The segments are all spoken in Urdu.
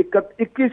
21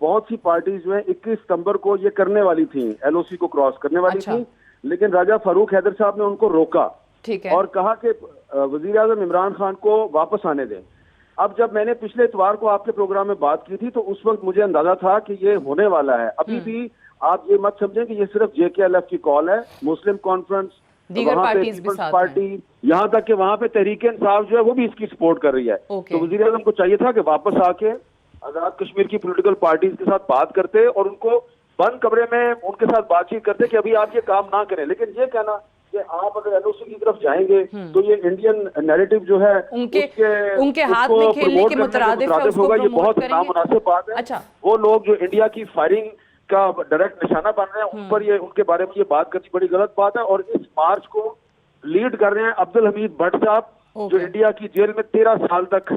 بہت سی پارٹیز جو ہیں 21 ستمبر کو یہ کرنے والی تھیں, LOC کو کراس کرنے والی تھیں, لیکن راجہ فاروق حیدر صاحب نے ان کو روکا اور کہا کہ وزیر اعظم عمران خان کو واپس آنے دیں. اب جب میں نے پچھلے اتوار کو آپ کے پروگرام میں بات کی تھی تو اس وقت مجھے اندازہ تھا کہ یہ ہونے والا ہے. ابھی بھی آپ یہ مت سمجھیں کہ یہ صرف JKLF کی کال ہے, مسلم کانفرنس, وہاں پہ پیپلز پارٹی, یہاں تک کہ وہاں پہ تحریک انصاف جو ہے وہ بھی اس کی سپورٹ کر رہی ہے. تو وزیر اعظم کو چاہیے تھا کہ واپس آ کے آزاد کشمیر کی پولیٹیکل پارٹیز کے ساتھ بات کرتے اور ان کو بند کمرے میں ان کے ساتھ بات چیت کرتے کہ ابھی آپ یہ کام نہ کریں. لیکن یہ کہنا کہ آپ اگر LOC کی طرف جائیں گے تو یہ انڈین نیریٹو جو ہے ان کے ہاتھ میں کھیلنے کے مترادف ہوگا, یہ بہت نامناسب بات ہے. وہ لوگ جو انڈیا کی فائرنگ کا ڈائریکٹ نشانہ بن رہے ہیں ان پر ان کے بارے میں یہ بات کرنی بڑی غلط بات ہے. اور اس مارچ کو لیڈ کر رہے ہیں عبدالحمید بٹ صاحب, جو انڈیا کی جیل میں 13 سال تک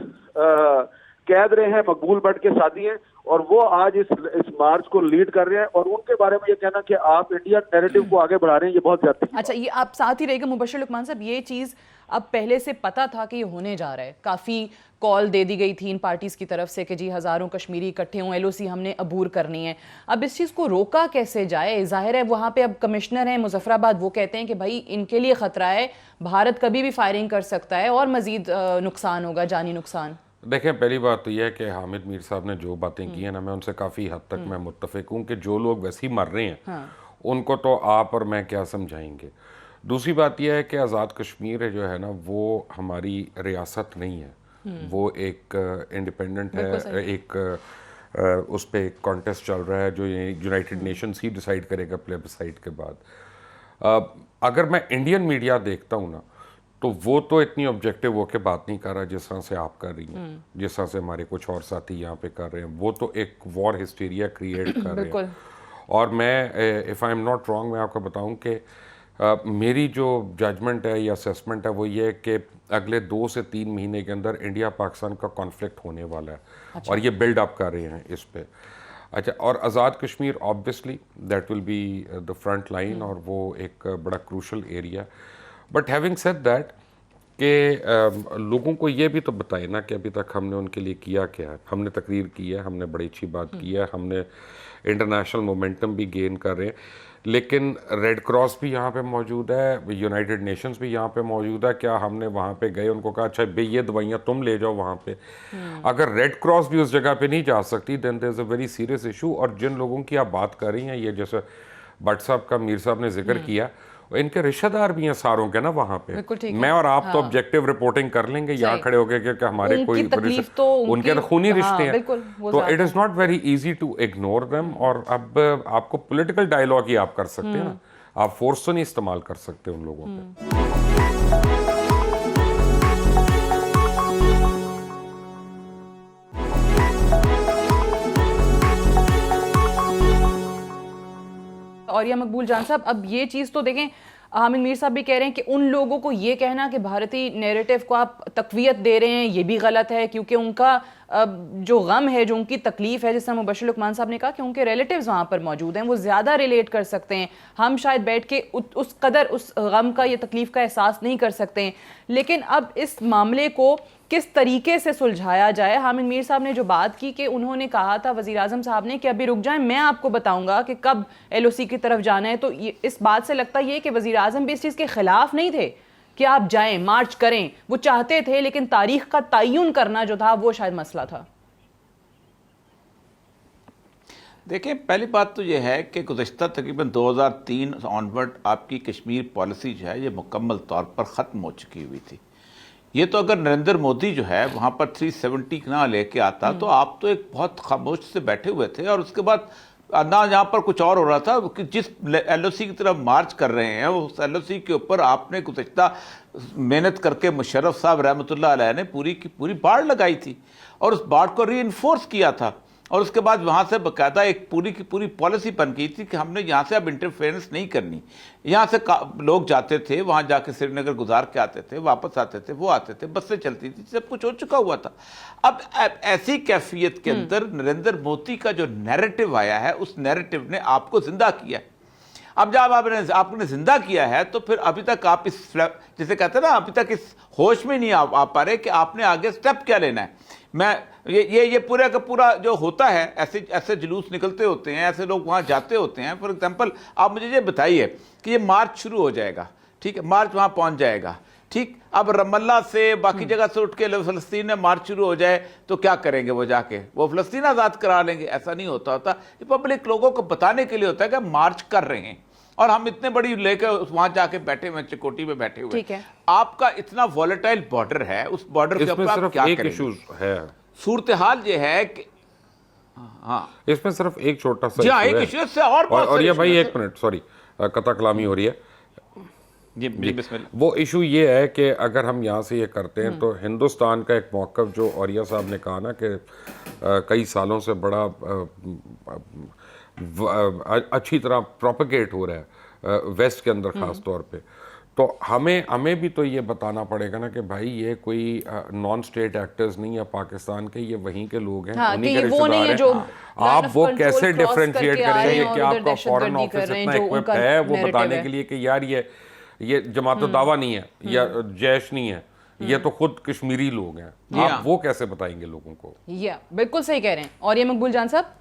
قید رہے ہیں, مقبول بٹ کے ساتھی ہیں, اور وہ آج اس مارچ کو لیڈ کر رہے ہیں. اور ان کے بارے میں یہ کہنا کہ آپ انڈین نیریٹو کو آگے بڑھا رہے ہیں, یہ بہت زیادہ. اچھا, یہ آپ ساتھ ہی رہے گا مبشر لقمان صاحب, یہ چیز اب پہلے سے پتا تھا کہ یہ ہونے جا رہا ہے, کافی کال دے دی گئی تھی ان پارٹیز کی طرف سے کہ جی ہزاروں کشمیری اکٹھے ہوں, LOC ہم نے عبور کرنی ہے. اب اس چیز کو روکا کیسے جائے؟ ظاہر ہے وہاں پہ اب کمشنر ہیں مظفر آباد, وہ کہتے ہیں کہ بھائی ان کے لیے خطرہ ہے, بھارت کبھی بھی فائرنگ کر سکتا ہے اور مزید نقصان ہوگا, جانی نقصان. دیکھیں, پہلی بات تو یہ ہے کہ حامد میر صاحب نے جو باتیں کی ہیں نا, میں ان سے کافی حد تک میں متفق ہوں کہ جو لوگ ویسے ہی مر رہے ہیں ان کو تو آپ اور میں کیا سمجھائیں گے. دوسری بات یہ ہے کہ آزاد کشمیر جو ہے نا وہ ہماری ریاست نہیں ہے, وہ ایک انڈیپینڈنٹ ہے, ایک اس پہ ایک کانٹیسٹ چل رہا ہے جو یونائٹڈ نیشنز ہی ڈیسائیڈ کرے گا پلیبسائٹ کے بعد. اگر میں انڈین میڈیا دیکھتا ہوں نا تو وہ تو اتنی آبجیکٹیو ہو کے بات نہیں کر رہا جس طرح سے آپ کر رہی ہیں, جس طرح سے ہمارے کچھ اور ساتھی یہاں پہ کر رہے ہیں. وہ تو ایک وار ہسٹیریا کریٹ کر رہے ہیں. اور میں if I am not wrong, میں آپ کو بتاؤں کہ میری جو ججمنٹ ہے یا اسیسمنٹ ہے وہ یہ ہے کہ اگلے 2 سے 3 مہینے کے اندر انڈیا پاکستان کا کانفلکٹ ہونے والا ہے, اور یہ بلڈ اپ کر رہے ہیں اس پہ. اچھا, اور Azad Kashmir obviously that will be the front line, اور وہ ایک بڑا crucial area. But having said that کہ لوگوں کو یہ بھی تو بتائے نا کہ ابھی تک ہم نے ان کے لیے کیا کیا ہے. ہم نے تقریر کی ہے, ہم نے بڑی اچھی بات کی ہے, ہم نے انٹرنیشنل مومنٹم بھی گین کر رہے ہیں, لیکن ریڈ کراس بھی یہاں پہ موجود ہے, یونائٹڈ نیشنز بھی یہاں پہ موجود ہے. کیا ہم نے وہاں پہ گئے ان کو کہا اچھا بھئی یہ دوائیاں تم لے جاؤ وہاں پہ؟ اگر ریڈ کراس بھی اس جگہ پہ نہیں جا سکتی دین دیر از اے ویری سیریس ایشو. اور جن لوگوں کی آپ بات کر رہی ہیں, یہ جیسے بٹ صاحب کا میر صاحب نے ذکر کیا, ان کے رشتہ دار بھی ہیں ساروں کے نا وہاں پہ. میں اور آپ تو آبجیکٹیو رپورٹنگ کر لیں گے یہاں کھڑے ہو کے کہ ہمارے کوئی ان کے خونی رشتے ہیں, تو it is not very easy to ignore them. اور اب آپ کو پولیٹیکل ڈائلاگ ہی آپ کر سکتے ہیں نا, آپ فورس تو نہیں استعمال کر سکتے ان لوگوں پہ. اور یا مقبول جان صاحب, اب یہ چیز تو دیکھیں, حامد میر صاحب بھی کہہ رہے ہیں کہ ان لوگوں کو یہ کہنا کہ بھارتی نیریٹو کو آپ تقویت دے رہے ہیں یہ بھی غلط ہے, کیونکہ ان کا جو غم ہے, جو ان کی تکلیف ہے, جس طرح مبشر لقمان صاحب نے کہا کہ ان کے ریلیٹیوز وہاں پر موجود ہیں, وہ زیادہ ریلیٹ کر سکتے ہیں. ہم شاید بیٹھ کے اس قدر اس غم کا یا تکلیف کا احساس نہیں کر سکتے ہیں. لیکن اب اس معاملے کو کس طریقے سے سلجھایا جائے؟ حامد میر صاحب نے جو بات کی کہ انہوں نے کہا تھا وزیر اعظم صاحب نے کہ ابھی رک جائیں, میں آپ کو بتاؤں گا کہ کب LOC کی طرف جانا ہے, تو اس بات سے لگتا یہ کہ وزیر اعظم بھی اس چیز کے خلاف نہیں تھے کہ آپ جائیں, مارچ کریں. وہ چاہتے تھے, لیکن تاریخ کا تعین کرنا جو تھا وہ شاید مسئلہ تھا. دیکھیں, پہلی بات تو یہ ہے کہ گزشتہ تقریباً 2003 آنورڈ آپ کی کشمیر پالیسی جو ہے یہ مکمل طور پر ختم ہو چکی ہوئی تھی. یہ تو اگر نریندر مودی جو ہے وہاں پر 370 نہ لے کے آتا تو آپ تو ایک بہت خاموش سے بیٹھے ہوئے تھے, اور اس کے بعد نہ یہاں پر کچھ اور ہو رہا تھا کہ جس LOC کی طرف مارچ کر رہے ہیں اس LOC کے اوپر آپ نے گزشتہ محنت کر کے مشرف صاحب رحمۃ اللہ علیہ نے پوری کی پوری باڑ لگائی تھی, اور اس باڑ کو ری انفورس کیا تھا. اور اس کے بعد وہاں سے باقاعدہ ایک پوری کی پوری پالیسی بن گئی تھی کہ ہم نے یہاں سے اب انٹرفیئرنس نہیں کرنی. یہاں سے لوگ جاتے تھے, وہاں جا کے سری نگر گزار کے آتے تھے, واپس آتے تھے, وہ آتے تھے, بسیں چلتی تھی, سب کچھ ہو چکا ہوا تھا. اب ایسی کیفیت کے اندر نریندر مودی کا جو نیریٹو آیا ہے, اس نیریٹو نے آپ کو زندہ کیا. اب جب آپ نے زندہ کیا ہے تو پھر ابھی تک آپ اس جسے کہتے ہیں نا ابھی تک اس ہوش میں نہیں آ پا رہے کہ آپ نے آگے سٹیپ کیا لینا ہے. میں یہ پورا کا پورا جو ہوتا ہے ایسے جلوس نکلتے ہوتے ہیں, ایسے لوگ وہاں جاتے ہوتے ہیں. فار ایگزامپل آپ مجھے یہ بتائیے کہ یہ مارچ شروع ہو جائے گا, ٹھیک ہے, مارچ وہاں پہنچ جائے گا, ٹھیک, اب رام اللہ سے باقی جگہ سے اٹھ کے فلسطین میں مارچ شروع ہو جائے تو کیا کریں گے وہ جا کے, وہ فلسطین آزاد کرا لیں گے؟ ایسا نہیں ہوتا. یہ پبلک لوگوں کو بتانے کے لیے ہوتا ہے کہ مارچ کر رہے ہیں, اور ہم اتنے بڑی لے کے وہاں جا کے بیٹھے ہوئے, چکوٹی میں بیٹھے ہوئے. آپ کا اتنا وائلیٹائل بارڈر ہے, اس بارڈر کے اوپر آپ کیا کریں گے؟ صورتحال یہ ہے کہ ہاں اس میں صرف ایک چھوٹا سا جی ہاں ایک ایشو سے اور یہ بھائی ایک منٹ, سوری قطع کلامی ہو رہی ہے جی بسم اللہ. وہ ایشو یہ ہے کہ اگر ہم یہاں سے یہ کرتے ہیں تو ہندوستان کا ایک موقف جو اوریہ صاحب نے کہا نا کہ کئی سالوں سے بڑا اچھی طرح پروپیگیٹ ہو رہا ہے ویسٹ کے اندر خاص طور پہ, تو ہمیں بھی تو یہ بتانا پڑے گا نا کہ بھائی یہ کوئی نان سٹیٹ ایکٹرز نہیں ہے پاکستان کے, یہ وہیں کے لوگ ہیں, انہی کے رشتہ دار ہیں. آپ وہ کیسے ڈیفرینشیٹ کریں گے کہ آپ کا فورن آفس اتنا ایکوپ ہے وہ بتانے کے لیے کہ یار یہ جماعت الدعوہ نہیں ہے یا جیش نہیں ہے, یہ تو خود کشمیری لوگ ہیں, آپ وہ کیسے بتائیں گے لوگوں کو؟ بالکل صحیح کہہ رہے ہیں. اور یہ مقبول جان صاحب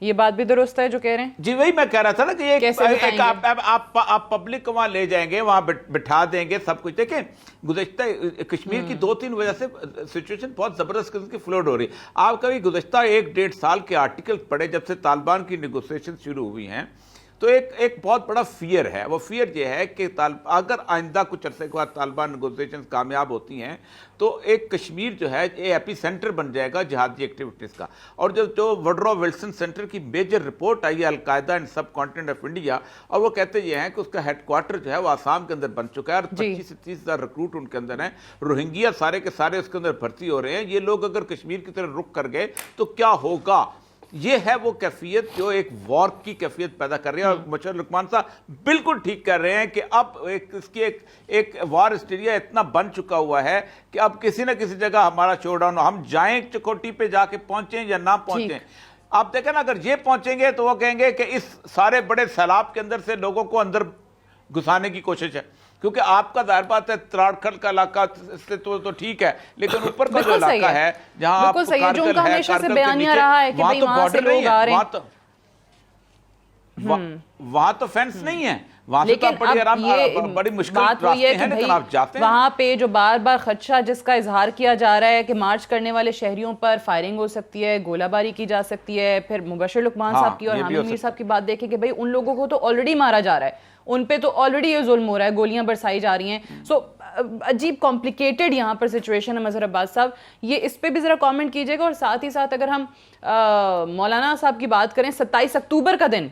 یہ بات بھی درست ہے جو کہہ رہے ہیں. جی وہی میں کہہ رہا تھا نا کہ آپ پبلک کو وہاں لے جائیں گے, وہاں بٹھا دیں گے سب کچھ. دیکھیں گزشتہ کشمیر کی 2-3 وجہ سے سچویشن بہت زبردست قسم کی فلوڈ ہو رہی ہے. آپ کبھی گزشتہ 1-1.5 سال کے آرٹیکل پڑھے جب سے طالبان کی نیگوسیشن شروع ہوئی ہیں, تو ایک بہت بڑا فیئر ہے. وہ فیئر یہ ہے کہ اگر آئندہ کچھ عرصے کے بعد طالبان نیگوسیشن کامیاب ہوتی ہیں تو ایک کشمیر جو ہے ایپی سینٹر بن جائے گا جہادی ایکٹیویٹیز کا. اور جو وڈرو ولسن سینٹر کی میجر رپورٹ آئی ہے al Qaeda and subcontinent of India, اور وہ کہتے یہ ہیں کہ اس کا ہیڈ کوارٹر جو ہے وہ آسام کے اندر بن چکا ہے, اور 25 سے 30 ہزار ریکروٹ ان کے اندر ہیں. روہنگیا سارے کے سارے اس کے اندر بھرتی ہو رہے ہیں. یہ لوگ اگر کشمیر کی طرف رخ کر گئے تو کیا ہوگا؟ یہ ہے وہ کیفیت جو ایک وار کی کیفیت پیدا کر رہی ہے. اور مشر لقمان صاحب بالکل ٹھیک کر رہے ہیں کہ اب اس کی ایک وار ہسٹیریا اتنا بن چکا ہوا ہے کہ اب کسی نہ کسی جگہ ہمارا شو ڈاؤن, ہم جائیں چکوٹی پہ جا کے پہنچیں یا نہ پہنچیں. آپ دیکھیں نا اگر یہ پہنچیں گے تو وہ کہیں گے کہ اس سارے بڑے سیلاب کے اندر سے لوگوں کو اندر گھسانے کی کوشش ہے, کیونکہ آپ کا ظاہر بات ہے تراڑکھل کا علاقہ سے تو ٹھیک ہے, لیکن اوپر کا جو علاقہ ہے جہاں آپ کو کارگل ہے, وہاں تو فینس نہیں ہے, وہاں سے تو بڑی مشکل راستے ہیں, لیکن آپ جاتے ہیں وہاں پہ جو بار بار خدشہ جس کا اظہار کیا جا رہا ہے کہ مارچ کرنے والے شہریوں پر فائرنگ ہو سکتی ہے, گولہ باری کی جا سکتی ہے. پھر مبشر لقمان صاحب کی اور حامد میر صاحب کی بات دیکھیں کہ بھئی ان لوگوں کو تو آلریڈی مارا جا رہا ہے, ان پہ تو آلریڈی یہ ظلم ہو رہا ہے, گولیاں برسائی جا رہی ہیں. سو عجیب کمپلیکیٹڈ یہاں پر سچویشن ہے. مظہر عباس صاحب یہ اس پہ بھی ذرا کامنٹ کیجئے گا. اور ساتھ ہی ساتھ اگر ہم مولانا صاحب کی بات کریں 27 اکتوبر کا دن,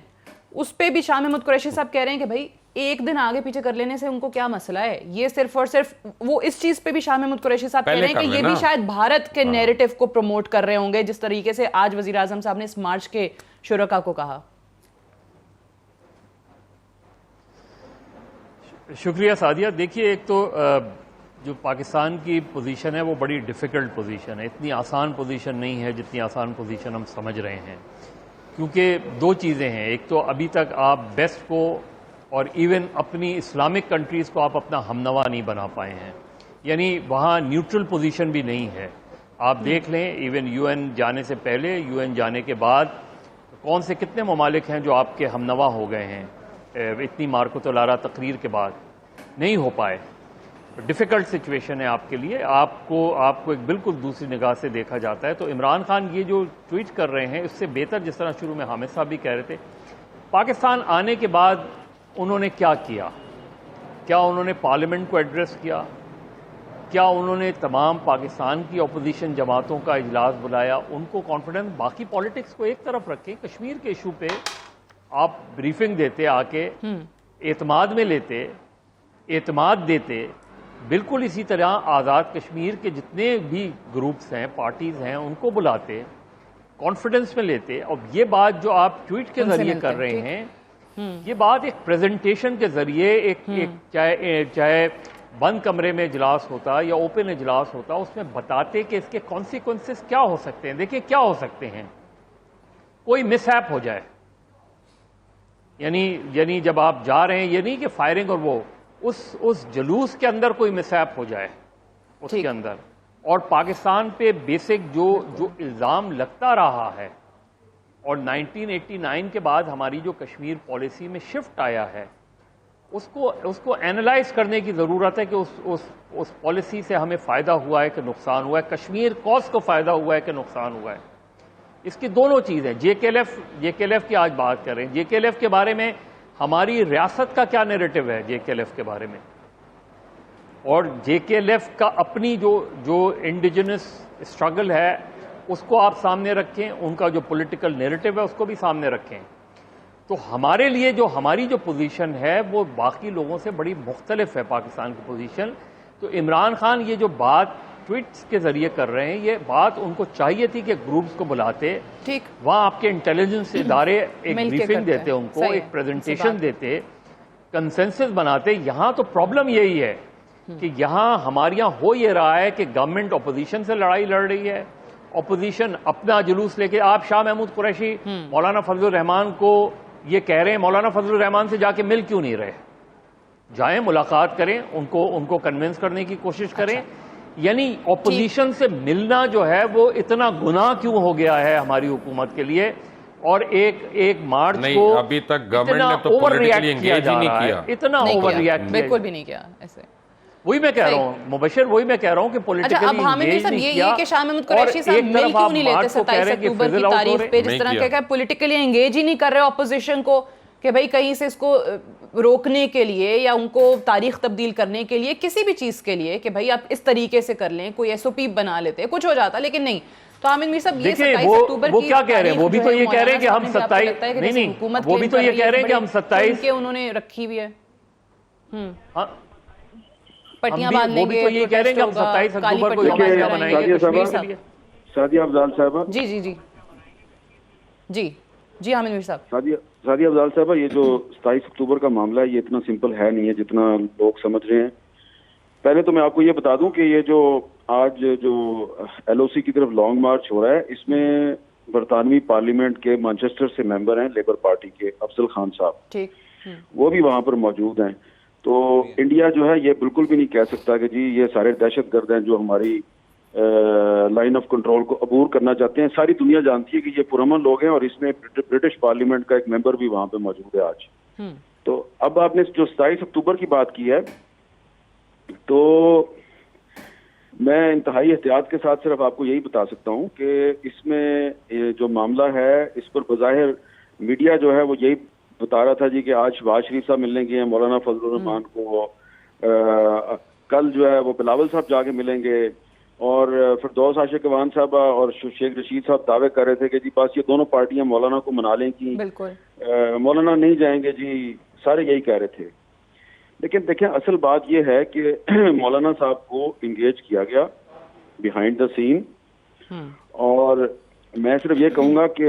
اس پہ بھی شاہ محمود قریشی صاحب کہہ رہے ہیں کہ بھائی ایک دن آگے پیچھے کر لینے سے ان کو کیا مسئلہ ہے. یہ صرف اور صرف وہ اس چیز پہ بھی شاہ محمود قریشی صاحب کہہ رہے ہیں کہ یہ بھی شاید بھارت کے نیریٹو کو پروموٹ کر رہے ہوں گے, جس طریقے سے آج وزیر اعظم صاحب نے اس مارچ کے شرکا کو کہا. شکریہ سعدیہ. دیکھیے ایک تو جو پاکستان کی پوزیشن ہے وہ بڑی ڈیفیکلٹ پوزیشن ہے, اتنی آسان پوزیشن نہیں ہے جتنی آسان پوزیشن ہم سمجھ رہے ہیں. کیونکہ 2 چیزیں ہیں, ایک تو ابھی تک آپ بیسٹ کو اور ایون اپنی اسلامک کنٹریز کو آپ اپنا ہمنوا نہیں بنا پائے ہیں, یعنی وہاں نیوٹرل پوزیشن بھی نہیں ہے. آپ دیکھ لیں ایون یو این جانے سے پہلے, یو این جانے کے بعد کون سے کتنے ممالک ہیں جو آپ کے ہمنوا ہو گئے ہیں اتنی مارکت الارا تقریر کے بعد, نہیں ہو پائے. ڈیفیکلٹ سچویشن ہے آپ کے لیے. آپ کو ایک بالکل دوسری نگاہ سے دیکھا جاتا ہے. تو عمران خان یہ جو ٹویٹ کر رہے ہیں اس سے بہتر, جس طرح شروع میں حامد صاحب بھی کہہ رہے تھے, پاکستان آنے کے بعد انہوں نے کیا کیا. کیا انہوں نے پارلیمنٹ کو ایڈریس کیا؟ کیا انہوں نے تمام پاکستان کی اپوزیشن جماعتوں کا اجلاس بلایا؟ ان کو کانفیڈنس, باقی پالیٹکس کو ایک طرف رکھیں, کشمیر کے ایشو پہ آپ بریفنگ دیتے, آ کے اعتماد میں لیتے, اعتماد دیتے. بالکل اسی طرح آزاد کشمیر کے جتنے بھی گروپس ہیں, پارٹیز ہیں, ان کو بلاتے, کانفیڈنس میں لیتے. اور یہ بات جو آپ ٹویٹ کے ذریعے کر رہے ہیں, یہ بات ایک پریزنٹیشن کے ذریعے, ایک چاہے بند کمرے میں اجلاس ہوتا یا اوپن اجلاس ہوتا, اس میں بتاتے کہ اس کے کانسیکوینسز کیا ہو سکتے ہیں. دیکھیں کیا ہو سکتے ہیں, کوئی مس ہیپ ہو جائے, یعنی جب آپ جا رہے ہیں یہ نہیں کہ فائرنگ اور وہ اس جلوس کے اندر کوئی مسہپ ہو جائے اس کے اندر. اور پاکستان پہ بیسک جو الزام لگتا رہا ہے اور 1989 کے بعد ہماری جو کشمیر پالیسی میں شفٹ آیا ہے اس کو اینالائز کرنے کی ضرورت ہے کہ اس پالیسی سے ہمیں فائدہ ہوا ہے کہ نقصان ہوا ہے, کشمیر کوس کو فائدہ ہوا ہے کہ نقصان ہوا ہے. اس کی دونوں چیزیں جے کے ایل ایف کی آج بات کر رہے ہیں. جے کے ایل ایف کے بارے میں ہماری ریاست کا کیا نیریٹو ہے جے کے ایل ایف کے بارے میں, اور جے کے ایل ایف کا اپنی جو انڈیجنس اسٹرگل ہے اس کو آپ سامنے رکھیں, ان کا جو پولیٹیکل نیریٹو ہے اس کو بھی سامنے رکھیں. تو ہمارے لیے ہماری جو پوزیشن ہے وہ باقی لوگوں سے بڑی مختلف ہے پاکستان کی پوزیشن. تو عمران خان یہ جو بات ٹویٹس کے ذریعے کر رہے ہیں یہ بات ان کو چاہیے تھی کہ گروپس کو بلاتے, وہاں آپ کے انٹیلیجنس ادارے ایک بریفنگ دیتے, ان کو ایک پریزنٹیشن دیتے, کنسنسس بناتے. یہاں تو پرابلم یہی ہے کہ یہاں ہمارے یہاں ہو یہ رہا ہے کہ گورنمنٹ اپوزیشن سے لڑائی لڑ رہی ہے, اپوزیشن اپنا جلوس لے کے. آپ شاہ محمود قریشی مولانا فضل الرحمان کو یہ کہہ رہے ہیں, مولانا فضل الرحمان سے جا کے مل کیوں نہیں رہے؟ جائیں ملاقات کریں, ان کو کنونس کرنے کی کوشش کریں. یعنی اپوزیشن سے ملنا جو ہے وہ اتنا گناہ کیوں ہو گیا ہے ہماری حکومت کے لیے, اور ایک مارچ کو ابھی تک گورنمنٹ نے تو پولیٹیکلی انگیج ہی نہیں کیا, اتنا اوور ریئیکٹ بالکل بھی نہیں کیا ایسے. وہی میں کہہ رہا ہوں مبشر, وہی میں کہہ رہا ہوں کہ پولیٹیکلی اب حامد میر صاحب یہ کہ شاہ محمود قریشی صاحب مل کیوں نہیں لیتے 27 اکتوبر کی تاریخ پہ, جس طرح کہ پولیٹیکلی انگیج ہی نہیں کر رہے اپوزیشن کو کہ بھئی کہیں سے اس کو روکنے کے لیے یا ان کو تاریخ تبدیل کرنے کے لیے کسی بھی چیز کے لیے کہ بھئی آپ اس طریقے سے کر لیں, کوئی ایس او پی بنا لیتے, کچھ ہو جاتا, لیکن نہیں. تو حامد میر صاحب یہ 27 اکتوبر کی وہ کیا کہہ رہے ہیں, وہ بھی تو یہ کہہ رہے ہیں کہ ہم 27 نہیں وہ بھی تو یہ کہہ رہے ہیں کہ ہم 27 کے انہوں نے رکھی ہوئی ہے پٹیاں باندھنے کے, وہ بھی تو یہ کہہ رہے ہیں کہ ہم 27 اکتوبر کو جمعہ بنائیں گے کشمیر کے لیے. سعدیہ افضال صاحبہ جی حامد میر صاحب. سعدیہ افضال صاحبہ, یہ جو 27 اکتوبر کا معاملہ ہے یہ اتنا سمپل ہے نہیں ہے جتنا لوگ سمجھ رہے ہیں. پہلے تو میں آپ کو یہ بتا دوں کہ یہ جو آج جو ایل او سی کی طرف لانگ مارچ ہو رہا ہے اس میں برطانوی پارلیمنٹ کے مانچسٹر سے ممبر ہیں لیبر پارٹی کے افضل خان صاحب, وہ بھی وہاں پر موجود ہیں. تو انڈیا جو ہے یہ بالکل بھی نہیں کہہ سکتا کہ جی یہ سارے دہشت گرد ہیں جو ہماری لائن آف کنٹرول کو عبور کرنا چاہتے ہیں. ساری دنیا جانتی ہے کہ یہ پرامن لوگ ہیں, اور اس میں برٹش پارلیمنٹ کا ایک ممبر بھی وہاں پہ موجود ہے آج. تو اب آپ نے جو 27 اکتوبر کی بات کی ہے تو میں انتہائی احتیاط کے ساتھ صرف آپ کو یہی بتا سکتا ہوں کہ اس میں جو معاملہ ہے اس پر بظاہر میڈیا جو ہے وہ یہی بتا رہا تھا جی کہ آج شہباز شریف صاحب ملنے گے مولانا فضل الرحمان کو, کل جو ہے وہ بلاول صاحب جا کے ملیں گے, اور فردوس عاشق اوان صاحب اور شیخ رشید صاحب دعوے کر رہے تھے کہ جی بس یہ دونوں پارٹیاں مولانا کو منا لیں گی, مولانا نہیں جائیں گے جی, سارے یہی کہہ رہے تھے. لیکن دیکھیں اصل بات یہ ہے کہ مولانا صاحب کو انگیج کیا گیا بیہائنڈ دا سین, اور میں صرف یہ کہوں گا کہ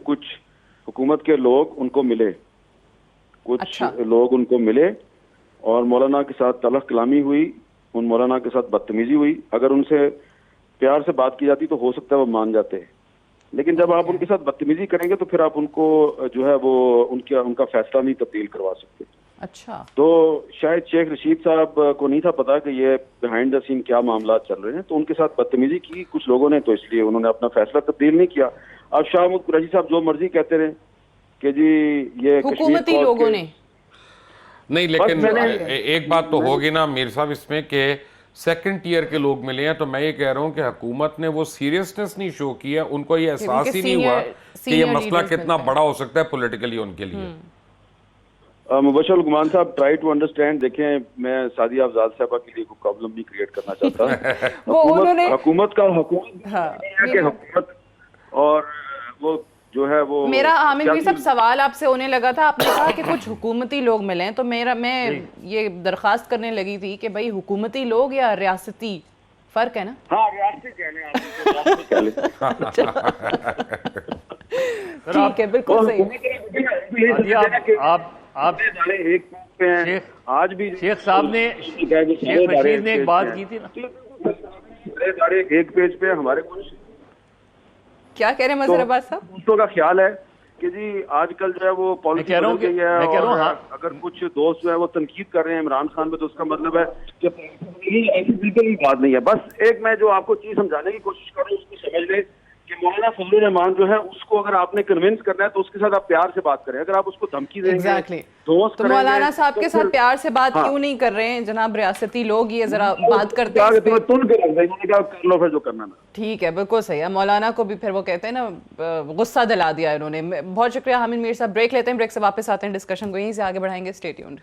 کچھ حکومت کے لوگ ان کو ملے, کچھ لوگ ان کو ملے اور مولانا کے ساتھ تلخ کلامی ہوئی, ان مولانا کے ساتھ بدتمیزی ہوئی. اگر ان سے پیار سے بات کی جاتی تو ہو سکتا ہے وہ مان جاتے, لیکن جب آپ ان کے ساتھ بدتمیزی کریں گے تو پھر آپ ان کو جو ہے وہ ان کا فیصلہ نہیں تبدیل کروا سکتے. تو شاید شیخ رشید صاحب کو نہیں تھا پتا کہ یہ بیہائنڈ دا سین کیا معاملات چل رہے ہیں, تو ان کے ساتھ بدتمیزی کی کچھ لوگوں نے, تو اس لیے انہوں نے اپنا فیصلہ تبدیل نہیں کیا. اب شاہ محمود قریشی صاحب جو مرضی کہتے رہے کہ جی یہ حکومتی لوگوں نے نہیں, لیکن ایک بات تو ہوگی نا میر صاحب اس میں کہ سیکنڈ ٹیئر کے لوگ ملے ہیں, تو میں یہ کہہ رہا ہوں کہ حکومت نے وہ سیریسنس نہیں شو کی ہے, ان کو یہ احساس ہی نہیں ہوا کہ یہ مسئلہ کتنا بڑا ہو سکتا ہے پولیٹیکلی ان کے لیے. مبشر الگمان صاحب ٹرائی ٹو انڈرسٹینڈ, دیکھیں میں سعدیہ افضال صاحبہ کے لیے کوئی پرابلم نہیں کریٹ کرنا چاہتا. حکومت اور وہ جو ہے وہ میرا حامد میر صاحب سوال آپ سے ہونے لگا تھا, آپ نے کہا کہ کچھ حکومتی لوگ ملیں, تو میں یہ درخواست کرنے لگی تھی کہ بھائی حکومتی لوگ یا ریاستی فرق ہے نا؟ ہاں ریاستی کہہ لیں ٹھیک ہے, بالکل صحیح. آپ آج بھی شیخ صاحب نے شیخ رشید نے ایک بات کی تھی نا, ایک پیج پہ ہمارے کیا کہہ رہے ہیں مظہر عباس صاحب؟ دوستوں کا خیال ہے کہ جی آج کل جو ہے وہ پالیسی کہہ رہا ہوں بدل گئی ہے، میں کہہ رہا ہوں اور اگر کچھ دوست جو ہے وہ تنقید کر رہے ہیں عمران خان پہ تو اس کا مطلب ہے کہ ایسی بالکل بھی بات نہیں ہے. بس ایک میں جو آپ کو چیز سمجھانے کی کوشش کر رہا ہوں اس کو سمجھ لیں کہ مولانا فضل الرحمان جو ہے اس کو اگر آپ نے کنونس کرنا ہے تو اس کے ساتھ آپ پیار سے بات کریں. اگر آپ اس کو دھمکی دیں گے دوست تو مولانا صاحب کے ساتھ پیار سے بات کیوں نہیں کر رہے ہیں جناب؟ ریاستی لوگ یہ ذرا بات کرتے ہیں اس پہ. کر لو پھر جو کرنا نا. ٹھیک ہے، بالکل صحیح ہے. مولانا کو بھی پھر وہ کہتے ہیں نا غصہ دلا دیا انہوں نے. بہت شکریہ حامد میر صاحب. بریک لیتے ہیں، بریک سے واپس آتے ہیں، ڈسکشن کو یہیں سے آگے بڑھائیں گے. Stay tuned.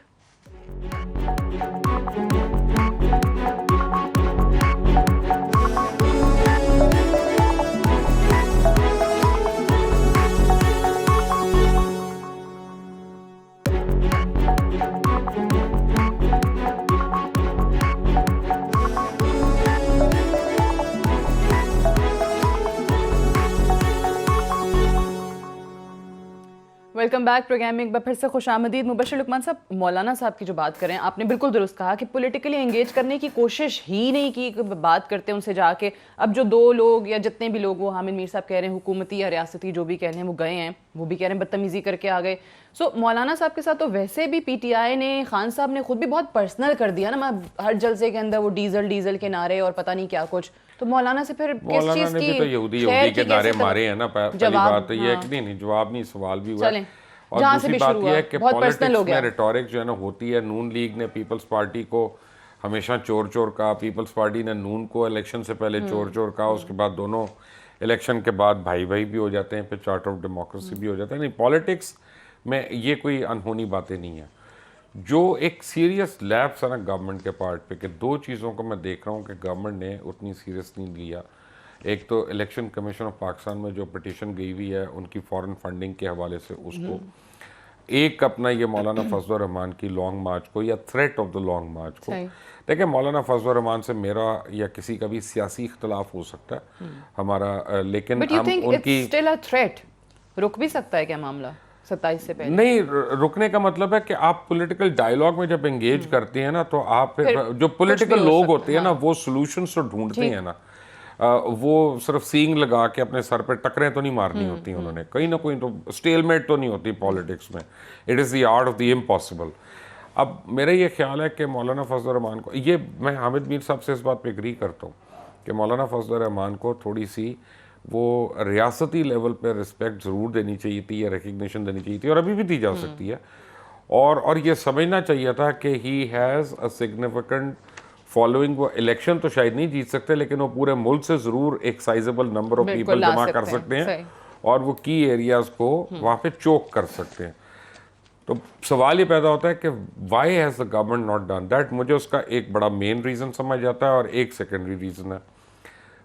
Welcome back programme میں ایک بار پھر سے خوش آمدید. مبشر لقمان صاحب، مولانا صاحب کی جو بات کریں آپ نے بالکل درست کہا کہ پولیٹیکلی انگیج کرنے کی کوشش ہی نہیں کی. بات کرتے ہیں ان سے جا کے. اب جو دو لوگ یا جتنے بھی لوگ، وہ حامد میر صاحب کہہ رہے ہیں حکومتی یا ریاستی جو بھی کہہ رہے ہیں، وہ گئے ہیں، وہ بھی کہہ رہے ہیں بدتمیزی کر کے آ گئے. سو مولانا صاحب کے ساتھ تو ویسے بھی پی ٹی آئی نے، خان صاحب نے خود بھی بہت پرسنل کر دیا نا. ہر جلسے کے اندر وہ ڈیزل کے نعرے اور پتہ نہیں کیا کچھ. تو مولانا سے پھر کس چیز کی مولانا نے بھی تو یہودی کے نعرے مارے ہیں نا. پہلی بات یہ ہے کہ نہیں جواب نہیں، سوال بھی ہوا ہے. اور دوسری بات یہ ہے کہ پالیٹکس میں ریٹورک جو ہے نا ہوتی ہے. نون لیگ نے پیپلز پارٹی کو ہمیشہ چور چور کہا، پیپلز پارٹی نے نون کو الیکشن سے پہلے چور چور کہا، اس کے بعد دونوں الیکشن کے بعد بھائی بھائی بھی ہو جاتے ہیں، پھر چارٹر آف ڈیموکریسی بھی ہو جاتا ہے. نہیں، پالیٹکس میں یہ کوئی انہونی باتیں نہیں ہیں. جو ایک سیریس لیپس ہے نا گورنمنٹ کے پارٹ پہ، کہ دو چیزوں کو میں دیکھ رہا ہوں کہ گورنمنٹ نے اتنی سیریس نہیں لیا. ایک تو الیکشن کمیشن آف پاکستان میں جو پٹیشن گئی ہوئی ہے ان کی فورن فنڈنگ کے حوالے سے اس کو، ایک اپنا یہ مولانا فضل الرحمان کی لانگ مارچ کو یا threat of the long march کو. دیکھیں مولانا فضل الرحمان سے میرا یا کسی کا بھی سیاسی اختلاف ہو سکتا ہے ہمارا، لیکن ہم ان کی تھریٹ رک بھی سکتا ہے کیا معاملہ 27 سے پہلے؟ نہیں، رکنے کا مطلب ہے کہ آپ پولیٹیکل ڈائیلاگ میں جب انگیج کرتے ہیں نا تو آپ جو پولیٹیکل لوگ ہوتے ہیں نا وہ سولوشنز تو ڈھونڈتے ہیں نا. وہ صرف سینگ لگا کے اپنے سر پہ ٹکریں تو نہیں مارنی ہوتی انہوں نے. کہیں نہ کہیں تو اسٹیل میٹ تو نہیں ہوتی پالیٹکس میں. It is the art of the impossible. اب میرا یہ خیال ہے کہ مولانا فضل الرحمان کو، یہ میں حامد میر صاحب سے اس بات پہ اگری کرتا ہوں کہ مولانا فضل الرحمان کو تھوڑی سی وہ ریاستی لیول پہ رسپیکٹ ضرور دینی چاہیے تھی یا ریکگنیشن دینی چاہیے تھی، اور ابھی بھی دی جا سکتی ہے. اور یہ سمجھنا چاہیے تھا کہ he has a significant following. وہ الیکشن تو شاید نہیں جیت سکتے لیکن وہ پورے ملک سے ضرور ایک سائزبل نمبر آف پیپل جمع کر سکتے ہیں اور وہ کی ایریاز کو وہاں پہ چوک کر سکتے ہیں. تو سوال یہ پیدا ہوتا ہے کہ why has the government not done that. مجھے اس کا ایک بڑا مین ریزن سمجھ آتا ہے اور ایک سیکنڈری ریزن ہے.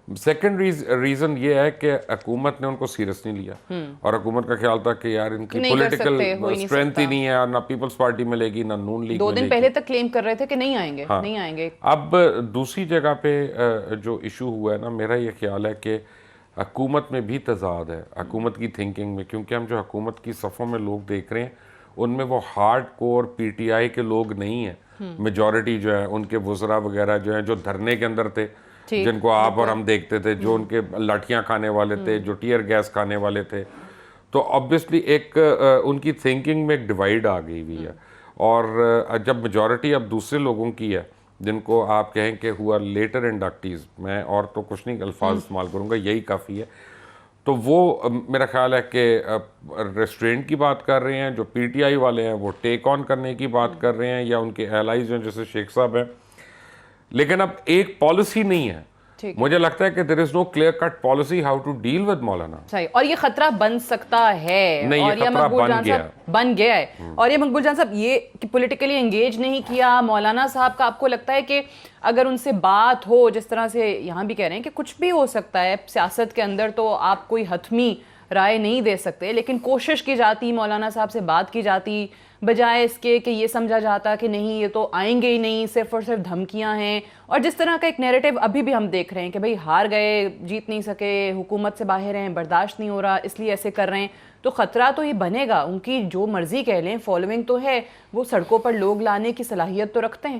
سیکنڈری ریزن یہ ہے کہ حکومت نے ان کو سیریس نہیں لیا، اور حکومت کا خیال تھا کہ یار ان کی پولیٹیکل اسٹرینتھ ہی نہیں ہے، نہ پیپلز پارٹی ملے گی نہ نون لیگ. 2 دن پہلے تک کلیم کر رہے تھے کہ نہیں آئیں گے نہیں آئیں گے. اب دوسری جگہ پہ جو ایشو ہوا ہے نا، میرا یہ خیال ہے کہ حکومت میں بھی تضاد ہے، حکومت کی تھنکنگ میں. کیونکہ ہم جو حکومت کی صفوں میں لوگ دیکھ رہے ہیں ان میں وہ hard core P T I کے لوگ نہیں ہیں. میجورٹی جو ہے ان کے وزراء وغیرہ جو ہیں جو دھرنے کے اندر تھے، جن کو آپ اور ہم دیکھتے تھے، جو ان کے لاٹھیاں کھانے والے تھے، جو ٹیئر گیس کھانے والے تھے. تو آبویسلی ایک ان کی تھنکنگ میں ایک ڈیوائڈ آ گئی ہوئی ہے. اور جب میجورٹی اب دوسرے لوگوں کی ہے جن کو آپ کہیں کہ ہوا لیٹر انڈکٹیز، میں اور تو کچھ نہیں الفاظ استعمال کروں گا، یہی کافی ہے، تو وہ میرا خیال ہے کہ ریسٹرینٹ کی بات کر رہے ہیں. جو پی ٹی آئی والے ہیں وہ ٹیک آن کرنے کی بات کر رہے ہیں، یا ان کے ایلائز ہیں جیسے شیخ صاحب ہیں. لیکن اب ایک پالیسی نہیں ہے. مجھے لگتا ہے کہ there is no clear cut policy how to deal with مولانا. صحیح. اور یہ خطرہ بن سکتا ہے، اور یہ مقبول جان صاحب بن گیا ہے. اور یہ مقبول جان صاحب یہ کہ پولیٹیکلی انگیج نہیں کیا مولانا صاحب کا، آپ کو لگتا ہے کہ اگر ان سے بات ہو، جس طرح سے یہاں بھی کہہ رہے ہیں کہ کچھ بھی ہو سکتا ہے سیاست کے اندر، تو آپ کوئی حتمی رائے نہیں دے سکتے، لیکن کوشش کی جاتی، مولانا صاحب سے بات کی جاتی، بجائے اس کے کہ یہ سمجھا جاتا کہ نہیں یہ تو آئیں گے ہی نہیں، صرف اور صرف دھمکیاں ہیں. اور جس طرح کا ایک نیریٹو ابھی بھی ہم دیکھ رہے ہیں کہ بھئی ہار گئے، جیت نہیں سکے، حکومت سے باہر ہیں، برداشت نہیں ہو رہا، اس لیے ایسے کر رہے ہیں. تو خطرہ تو یہ بنے گا. ان کی جو مرضی کہہ لیں، فالوئنگ تو ہے، وہ سڑکوں پر لوگ لانے کی صلاحیت تو رکھتے ہیں.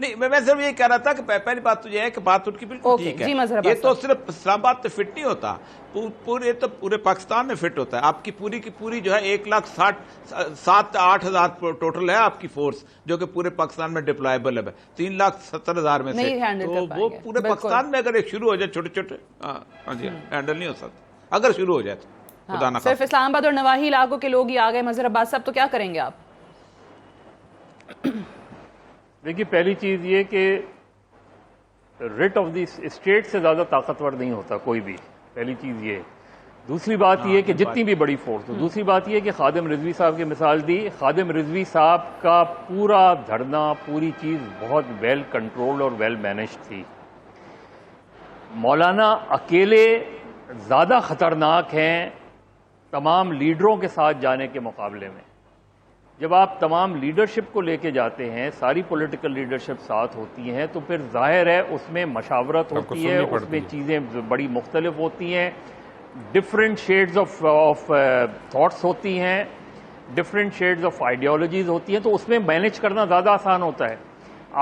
نہیں میں صرف یہ کہہ رہا تھا کہ پہلی بات تو یہ ہے کہ بات ان کی بالکل اوکے، ٹھیک جی مظہر ہے، عباس یہ تو صرف اسلام آباد میں فٹ نہیں ہوتا، پورے پاکستان میں فٹ ہوتا ہے. آپ کی پوری جو ہے 1,60,8,000 ٹوٹل ہے آپ کی فورس جو کہ پورے پاکستان میں ڈپلائبل ہے. 3,70,000 میں سے نہیں ہینڈل کر تو پائیں وہ گے. پورے بالکل. پاکستان میں اگر ایک شروع ہو جائے چھوٹے ہاں جی ہینڈل نہیں ہو سکتا اگر شروع ہو جائے تو خدا نہ صرف اسلام آباد اور نواحی علاقوں کے لوگ ہی آ گئے. مظہر عباس صاحب تو کیا کریں گے آپ؟ دیکھیے پہلی چیز یہ کہ ریٹ آف دی اسٹیٹ سے زیادہ طاقتور نہیں ہوتا کوئی بھی، پہلی چیز یہ. دوسری بات یہ کہ جتنی بھی بڑی فورس ہو، دوسری بات یہ کہ خادم رضوی صاحب کی مثال دی. خادم رضوی صاحب کا پورا دھرنا، پوری چیز بہت ویل کنٹرول اور ویل مینجڈ تھی. مولانا اکیلے زیادہ خطرناک ہیں تمام لیڈروں کے ساتھ جانے کے مقابلے میں. جب آپ تمام لیڈرشپ کو لے کے جاتے ہیں، ساری پولیٹیکل لیڈرشپ ساتھ ہوتی ہیں، تو پھر ظاہر ہے اس میں مشاورت ہوتی ہے، اس میں چیزیں بڑی مختلف ہوتی ہیں، ڈفرینٹ شیڈز آف تھاٹس ہوتی ہیں، ڈفرینٹ شیڈز آف آئیڈیالوجیز ہوتی ہیں، تو اس میں مینج کرنا زیادہ آسان ہوتا ہے.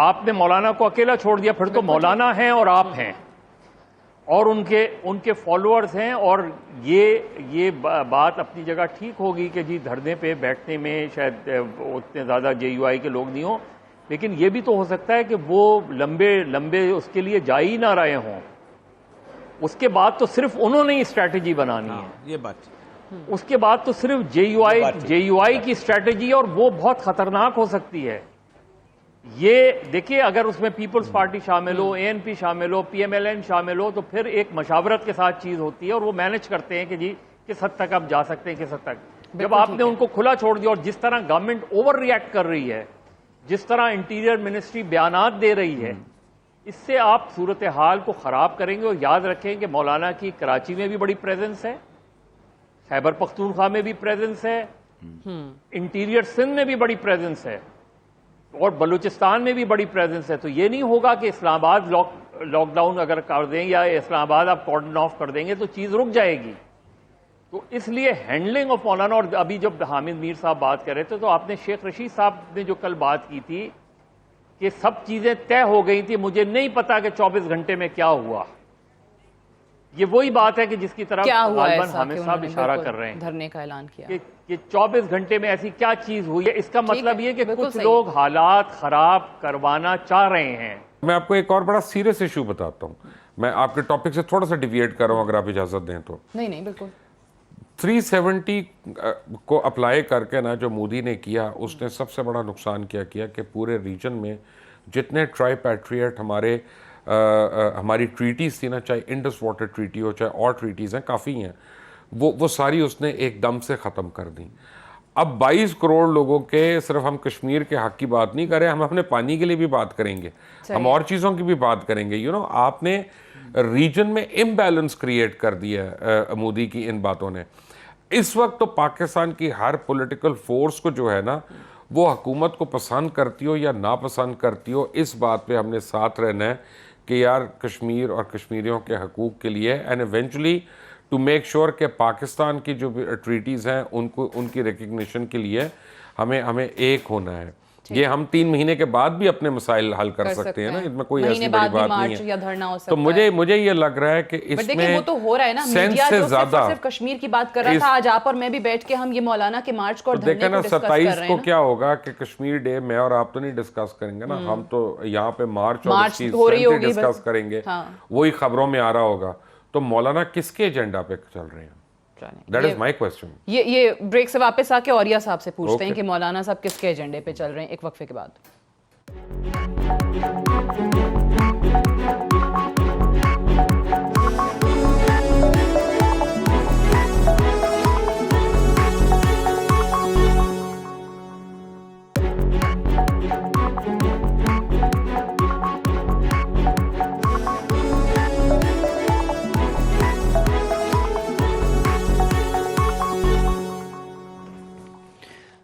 آپ نے مولانا کو اکیلا چھوڑ دیا، پھر تو مولانا ہیں اور آپ ہیں اور ان کے فالوورز ہیں. اور یہ بات اپنی جگہ ٹھیک ہوگی کہ جی دھرنے پہ بیٹھنے میں شاید اتنے زیادہ جے یو آئی کے لوگ نہیں ہوں، لیکن یہ بھی تو ہو سکتا ہے کہ وہ لمبے اس کے لیے جا ہی نہ رہے ہوں. اس کے بعد تو صرف انہوں نے اسٹریٹجی بنانی ہے، یہ بات اس کے بعد تو صرف جے یو آئی کی اسٹریٹجی، اور وہ بہت خطرناک ہو سکتی ہے. یہ دیکھیے اگر اس میں پیپلز پارٹی شامل ہو، اے این پی شامل ہو، پی ایم ایل این شامل ہو، تو پھر ایک مشاورت کے ساتھ چیز ہوتی ہے اور وہ مینج کرتے ہیں کہ جی کس حد تک آپ جا سکتے ہیں، کس حد تک. جب آپ نے ان کو کھلا چھوڑ دیا، اور جس طرح گورنمنٹ اوور ریئیکٹ کر رہی ہے، جس طرح انٹیریئر منسٹری بیانات دے رہی ہے، اس سے آپ صورتحال کو خراب کریں گے. اور یاد رکھیں کہ مولانا کی کراچی میں بھی بڑی پریزنس ہے، خیبر پختونخوا میں بھی پریزنس ہے، انٹیریئر سندھ میں بھی بڑی پریزنس ہے، اور بلوچستان میں بھی بڑی پریزنس ہے. تو یہ نہیں ہوگا کہ اسلام آباد لاک ڈاؤن اگر کر دیں یا اسلام آباد آپ کارڈن آف کر دیں گے تو چیز رک جائے گی. تو اس لیے ہینڈلنگ آف مولانا. اور ابھی جب حامد میر صاحب بات کر رہے تھے تو آپ نے شیخ رشید صاحب نے جو کل بات کی تھی کہ سب چیزیں طے ہو گئی تھی، مجھے نہیں پتا کہ 24 گھنٹے میں کیا ہوا. یہ وہی بات ہے کہ جس کی طرف غالباً حامد صاحب اشارہ کر رہے ہیں، دھرنے کا اعلان کیا کہ 24 گھنٹے میں ایسی کیا چیز ہوئی ہے. اس کا مطلب یہ کہ کچھ لوگ حالات خراب کروانا چاہ رہے ہیں. میں آپ کو ایک اور بڑا سیریس ایشو بتاتا ہوں. میں آپ کے ٹاپک سے تھوڑا سا ڈیویٹ کر رہا ہوں اگر آپ اجازت دیں تو. نہیں بالکل. 370 کو اپلائی کر کے نا جو مودی نے کیا، اس نے سب سے بڑا نقصان کیا کہ پورے ریجن میں جتنے ٹرائی پیٹریٹ ہماری ٹریٹیز تھی نا، چاہے انڈس واٹر ٹریٹی ہو چاہے اور ٹریٹیز ہیں کافی ہیں، وہ ساری اس نے ایک دم سے ختم کر دیں. اب 22 کروڑ لوگوں کے صرف ہم کشمیر کے حق کی بات نہیں کریں، ہم اپنے پانی کے لیے بھی بات کریں گے، ہم اور چیزوں کی بھی بات کریں گے. آپ نے ریجن میں امبیلنس کریٹ کر دیا مودی کی ان باتوں نے. اس وقت تو پاکستان کی ہر پولیٹیکل فورس کو جو ہے نا، وہ حکومت کو پسند کرتی ہو یا ناپسند کرتی ہو، اس بات پہ ہم نے ساتھ رہنا ہے کہ یار کشمیر اور کشمیریوں کے حقوق کے لیے، and eventually to make sure کہ پاکستان کی جو ٹریٹیز ہیں ان کی ریکگنیشن کے لیے ہمیں ایک ہونا ہے. یہ ہم 3 مہینے کے بعد بھی اپنے مسائل حل کر سکتے ہیں نا، اس میں کوئی ایسی بڑی بات نہیں ہے. تو مجھے یہ لگ رہا ہے کہ اس میں وہ تو ہو رہا ہے نا، میڈیا جو صرف کشمیر کی بات کر رہا تھا، آج آپ اور میں بھی بیٹھ کے ہم یہ مولانا کے مارچ کو اور دھرنے کو ڈسکس کر رہے ہیں. 27 کو کیا ہوگا کہ کشمیر ڈے میں اور آپ تو نہیں ڈسکس کریں گے نا، ہم تو یہاں پہ مارچ اور اس کی ڈسکس کریں گے، وہی خبروں میں آ رہا ہوگا. تو مولانا کس کے ایجنڈا پہ چل رہے ہیں؟ That is my question. یہ بریک سے واپس آ کے اوریہ صاحب سے پوچھتے ہیں کہ مولانا صاحب کس کے ایجنڈے پہ چل رہے ہیں، ایک وقفے کے بعد.